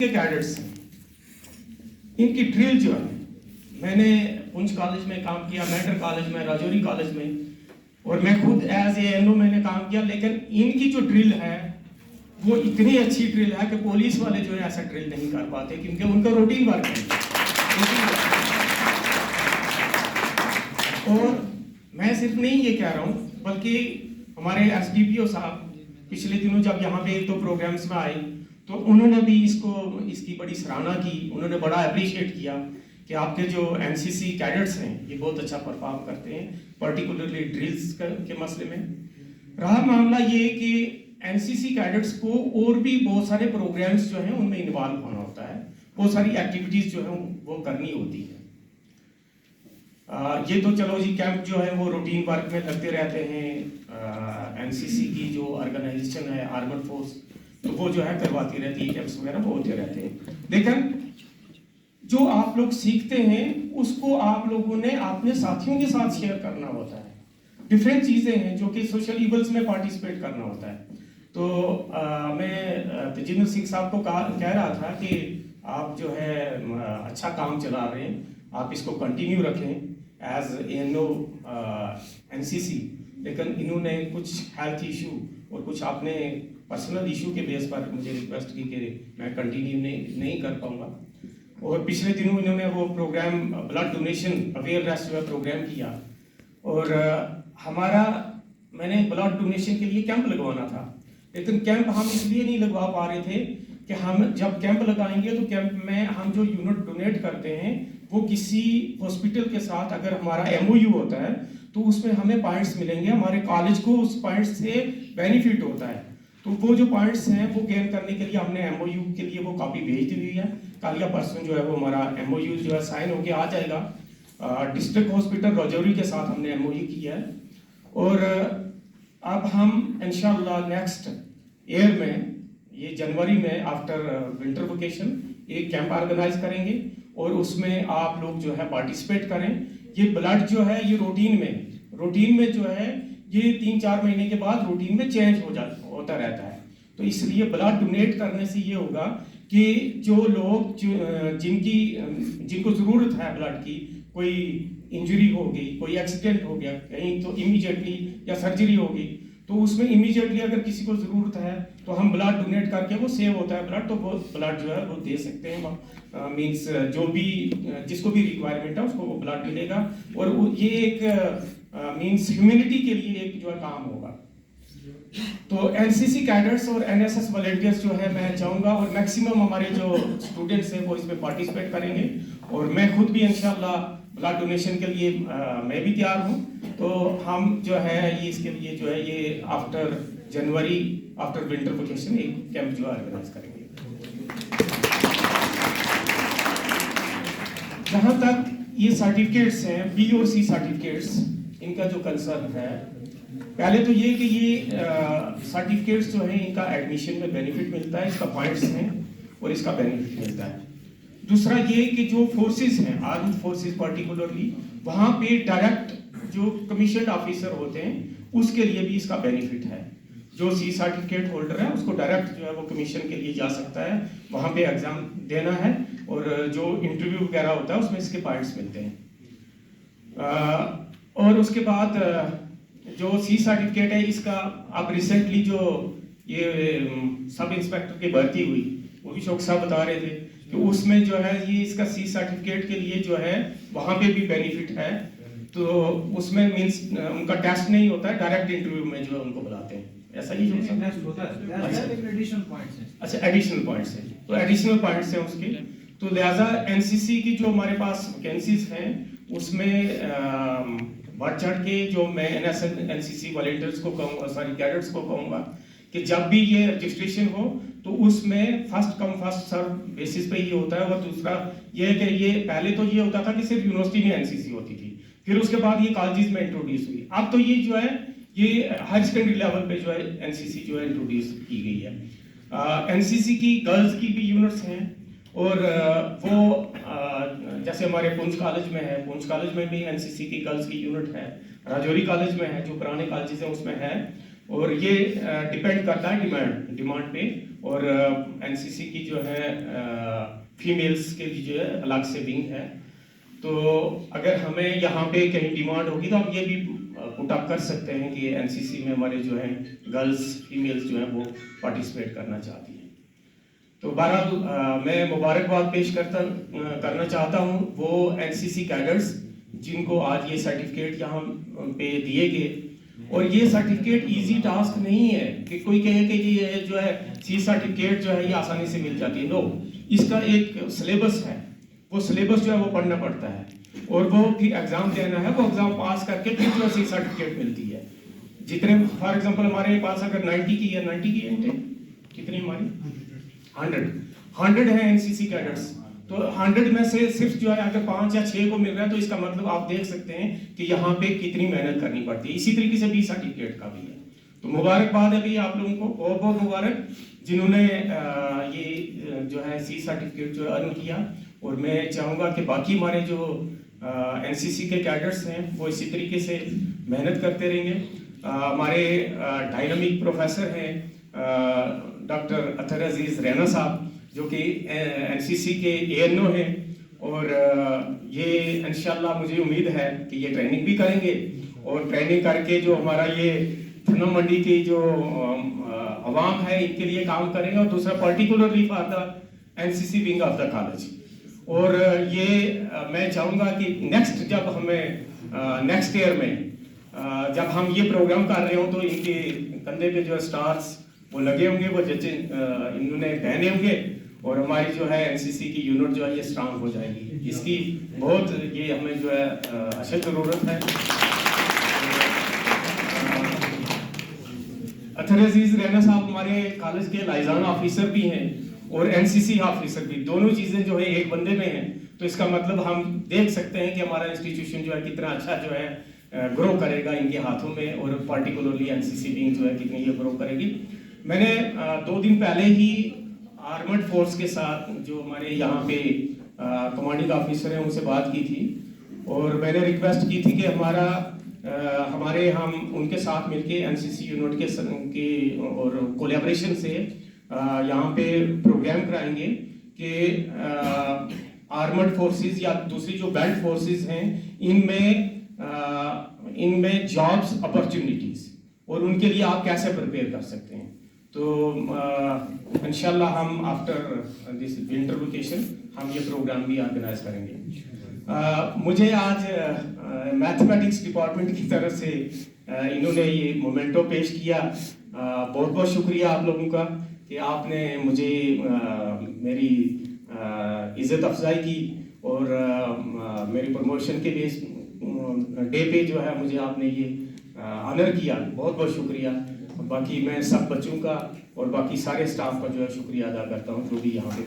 के कैडेट्स हैं, इनकी ड्रिल जो है, मैंने पुंछ कॉलेज में काम किया, मेंटर कॉलेज में, राजौरी कॉलेज में, और मैं खुद एज ए एनओ मैंने काम किया। लेकिन इनकी जो ड्रिल है वो इतनी अच्छी ड्रिल है कि पुलिस वाले जो है ऐसा ड्रिल नहीं कर पाते, क्योंकि उनका रूटीन वर्क है। और मैं सिर्फ नहीं ये कह रहा हूँ, बल्कि हमारे एसडीपीओ साहब पिछले दिनों जब यहाँ पे एक दो प्रोग्राम्स में आए तो उन्होंने भी इसकी बड़ी सराहना की। उन्होंने बड़ा अप्रिशिएट किया कि आपके जो एनसीसी कैडेट्स हैं ये बहुत अच्छा परफॉर्म करते हैं, पर्टिकुलरली ड्रिल्स के मसले में। रहा मामला ये कि एनसीसी कैडेट्स को और भी बहुत सारे प्रोग्राम्स जो हैं उनमें इन्वॉल्व होना होता है, बहुत सारी एक्टिविटीज जो है वो करनी होती है। ये तो चलो जी, कैंप जो है वो रूटीन वर्क में लगते रहते हैं। एनसीसी की जो ऑर्गेनाइजेशन है आर्मड फोर्स, तो वो जो है करवाती रहती है, कैंप्स वगैरह वो होते रहते हैं। लेकिन जो आप लोग सीखते हैं उसको आप लोगों ने अपने साथियों के साथ शेयर करना होता है। डिफरेंट चीज़ें हैं जो कि सोशल इवेंट्स में पार्टिसिपेट करना होता है। तो मैं तेजिंदर सिंह साहब को कह रहा था कि आप जो है अच्छा काम चला रहे हैं, आप इसको कंटिन्यू रखें एज एनओ एनसीसी। लेकिन इन्होंने कुछ हेल्थ इशू और कुछ आपने पर्सनल इशू के बेस पर मुझे रिक्वेस्ट की कि मैं कंटिन्यू नहीं कर पाऊंगा। और पिछले दिनों इन्होंने वो प्रोग्राम ब्लड डोनेशन अवेयरनेस जो है प्रोग्राम किया, और मैंने ब्लड डोनेशन के लिए कैंप लगवाना था। लेकिन कैंप हम इसलिए नहीं लगवा पा रहे थे कि हम जब कैंप लगाएंगे तो कैंप में हम जो यूनिट डोनेट करते हैं वो किसी हॉस्पिटल के साथ अगर हमारा एमओयू होता है तो उसमें हमें पॉइंट्स मिलेंगे, हमारे कॉलेज को उस पॉइंट्स से बेनिफिट होता है। तो वो जो पॉइंट्स हैं वो गेन करने के लिए हमने एमओयू के लिए वो कॉपी भेज दी हुई है। कल या परसों जो है वो हमारा एमओयू जो है साइन होके आ जाएगा। डिस्ट्रिक्ट हॉस्पिटल राजौरी के साथ हमने एमओयू किया है। और अब हम इंशाल्लाह नेक्स्ट ईयर में, ये जनवरी में आफ्टर विंटर वेकेशन, एक कैंप ऑर्गेनाइज करेंगे और उसमें आप लोग जो है पार्टिसिपेट करें। ये ब्लड जो है ये रूटीन में जो है ये 3-4 महीने के बाद रूटीन में चेंज होता रहता है। तो इसलिए ब्लड डोनेट करने से ये होगा कि जो लोग जिनको ज़रूरत है ब्लड की, कोई इंजरी हो गई, कोई एक्सीडेंट हो गया कहीं, तो इमीडिएटली या सर्जरी हो गई, तो उसमें इमीडिएटली अगर किसी को ज़रूरत है तो हम ब्लड डोनेट करके वो सेव होता है ब्लड, तो वो ब्लड जो है वो दे सकते हैं। मीन्स जो भी जिसको भी रिक्वायरमेंट है उसको वो ब्लड मिलेगा। और ये एक मीन्स ह्यूमैनिटी के लिए एक जो है काम होगा। तो एनसीसी कैडेट्स और एनएसएस वॉलंटियर्स जो है मैं चाहूँगा, और मैक्सिमम हमारे जो स्टूडेंट्स हैं वो इसमें पार्टिसिपेट करेंगे। और मैं खुद भी इंशाल्लाह ब्लड डोनेशन के लिए मैं भी तैयार हूँ। तो हम जो है ये इसके लिए जो है ये आफ्टर जनवरी, आफ्टर विंटर वेकेशन एक कैंप जो है ऑर्गेनाइज करेंगे। जहाँ तक ये सर्टिफिकेट्स हैं, बी और सी सर्टिफिकेट्स, इनका जो कंसर्न है, पहले तो ये कि ये सर्टिफिकेट्स जो है इनका एडमिशन में बेनिफिट मिलता है, इसका पॉइंट्स हैं और इसका बेनिफिट मिलता है। दूसरा ये कि जो फोर्सेस हैं, आर्म फोर्सेस पर्टिकुलरली, वहाँ पे डायरेक्ट जो कमीशन ऑफिसर होते हैं उसके लिए भी इसका बेनिफिट है। जो सी सर्टिफिकेट होल्डर है उसको डायरेक्ट जो है वो कमीशन के लिए जा सकता है, वहाँ पे एग्जाम देना है, और जो इंटरव्यू वगैरह होता है उसमें इसके पॉइंट्स मिलते हैं। और उसके बाद जो सी सर्टिफिकेट है इसका, अब रिसेंटली जो ये सब इंस्पेक्टर की भर्ती हुई, वो भी शौक साहब बता रहे थे कि उसमें जो है ये इसका सी सर्टिफिकेट के लिए जो है वहाँ पे भी बेनिफिट है। तो उसमें मीन्स उनका टेस्ट नहीं होता है, डायरेक्ट इंटरव्यू में जो है उनको बुलाते हैं, ऐसा ही होता है। एडिशनल पॉइंट्स हैं। अच्छा, एडिशनल पॉइंट्स हैं, तो एडिशनल पॉइंट्स हैं उसके। तो लिहाजा एनसीसी की जो हमारे पास वैकेंसीज हैं उसमें बढ़ चढ़ के जो मैं एनसीसी वॉलंटियर्स को कहूँगा, सॉरी कैडेट्स को कहूँगा कि जब भी ये रजिस्ट्रेशन हो तो उसमें first come first serve basis पे ये होता है। और दूसरा ये है कि ये पहले तो ये होता था कि सिर्फ यूनिवर्सिटी में एनसीसी होती थी, फिर उसके बाद ये कॉलेजेस में इंट्रोड्यूस हुई। अब तो ये जो है ये हायर सेकेंडरी लेवल पे जो है एनसीसी जो है इंट्रोड्यूस की गई है। एनसीसी की गर्ल्स की भी यूनिट्स हैं, और वो जैसे हमारे पुंछ कॉलेज में है, पुंछ कॉलेज में भी एनसीसी की गर्ल्स की यूनिट है, राजौरी कॉलेज में है, जो पुराने कॉलेजेस हैं उसमें है। और ये डिपेंड करता है डिमांड पे। और एनसीसी की जो है फीमेल्स के लिए जो है अलग से विंग है। तो अगर हमें यहाँ पे कहीं डिमांड होगी तो हम ये भी पुट अप कर सकते हैं कि एनसीसी में हमारे जो है गर्ल्स फीमेल्स जो हैं वो पार्टिसिपेट करना चाहती हैं। तो बहरहाल मैं मुबारकबाद पेश करना चाहता हूँ वो एनसीसी कैडर्स जिनको आज ये सर्टिफिकेट यहाँ पे दिए गए। और ये सर्टिफिकेट इजी टास्क नहीं है कि कोई कहे कि ये जो है सी सर्टिफिकेट जो है ये आसानी से मिल जाती है। नो, इसका एक सिलेबस है, वो सिलेबस जो है वो पढ़ना पड़ता है और वो फिर एग्जाम देना है, वो एग्जाम पास करके फिर जो सी सर्टिफिकेट मिलती है। जितने फॉर एग्जांपल हमारे पास अगर 90 की है, 90 की है कितनी हमारी 100 है एनसीसी कैडेट्स, तो 100 में से सिर्फ जो है अगर 5 या 6 को मिल रहा है तो इसका मतलब आप देख सकते हैं कि यहाँ पे कितनी मेहनत करनी पड़ती है। इसी तरीके से 20 सर्टिफिकेट का भी है। तो मुबारकबाद है भी आप लोगों को, बहुत बहुत मुबारक जिन्होंने ये जो है सी सर्टिफिकेट जो अर्न किया। और मैं चाहूँगा कि बाकी हमारे जो एनसीसी के कैडेट्स हैं वो इसी तरीके से मेहनत करते रहेंगे। हमारे डायनामिक प्रोफेसर हैं डॉक्टर अतर अजीज रैना साहब जो कि एनसीसी के एएनओ हैं। और ये इंशाल्लाह मुझे उम्मीद है कि ये ट्रेनिंग भी करेंगे और ट्रेनिंग करके जो हमारा ये थनम मंडी की जो अवाम है इनके लिए काम करेंगे। और दूसरा particularly for the NCC wing of the college. और ये मैं चाहूँगा कि नेक्स्ट जब हमें नेक्स्ट ईयर में जब हम ये प्रोग्राम कर रहे हो तो इनके कंधे पे जो स्टार्स वो लगे होंगे, वो जैसे इन्होंने पहने होंगे और हमारी जो है एनसीसी की यूनिट जो है ये स्ट्रांग हो जाएगी। इसकी बहुत ये हमें जो है अशद ज़रूरत है। अतर अजीज रैना साहब हमारे कॉलेज के लाइजान ऑफिसर भी हैं और एनसीसी ऑफिसर भी, दोनों चीज़ें जो है एक बंदे में हैं। तो इसका मतलब हम देख सकते हैं कि हमारा इंस्टीट्यूशन जो है कितना अच्छा जो है ग्रो करेगा इनके हाथों में। और पर्टिकुलरली एनसीसी विंग जो है कितनी ये ग्रो करेगी। मैंने 2 दिन पहले ही आर्मड फोर्स के साथ जो हमारे यहाँ पे कमांडिंग ऑफिसर हैं उनसे बात की थी और मैंने रिक्वेस्ट की थी कि हम उनके साथ मिलके एनसीसी यूनिट के और कोलैबोरेशन से यहाँ पे प्रोग्राम कराएंगे कि आर्मड फोर्सेस या दूसरी जो बेल्ट फोर्सेस हैं इनमें जॉब्स अपॉर्चुनिटीज और उनके लिए आप कैसे प्रिपेयर कर सकते हैं। तो इंशाल्लाह हम आफ्टर दिस विंटर वेकेशन हम ये प्रोग्राम भी ऑर्गेनाइज करेंगे। मुझे आज मैथमेटिक्स डिपार्टमेंट की तरफ से इन्होंने ये मोमेंटो पेश किया। बहुत बहुत शुक्रिया आप लोगों का कि आपने मुझे मेरी इज़्ज़त अफजाई की और मेरी प्रमोशन के डे पे जो है मुझे आपने ये ऑनर किया। बहुत बहुत शुक्रिया। बाकी मैं सब बच्चों का और बाकी सारे स्टाफ का जो है शुक्रिया अदा करता हूँ जो भी यहाँ पे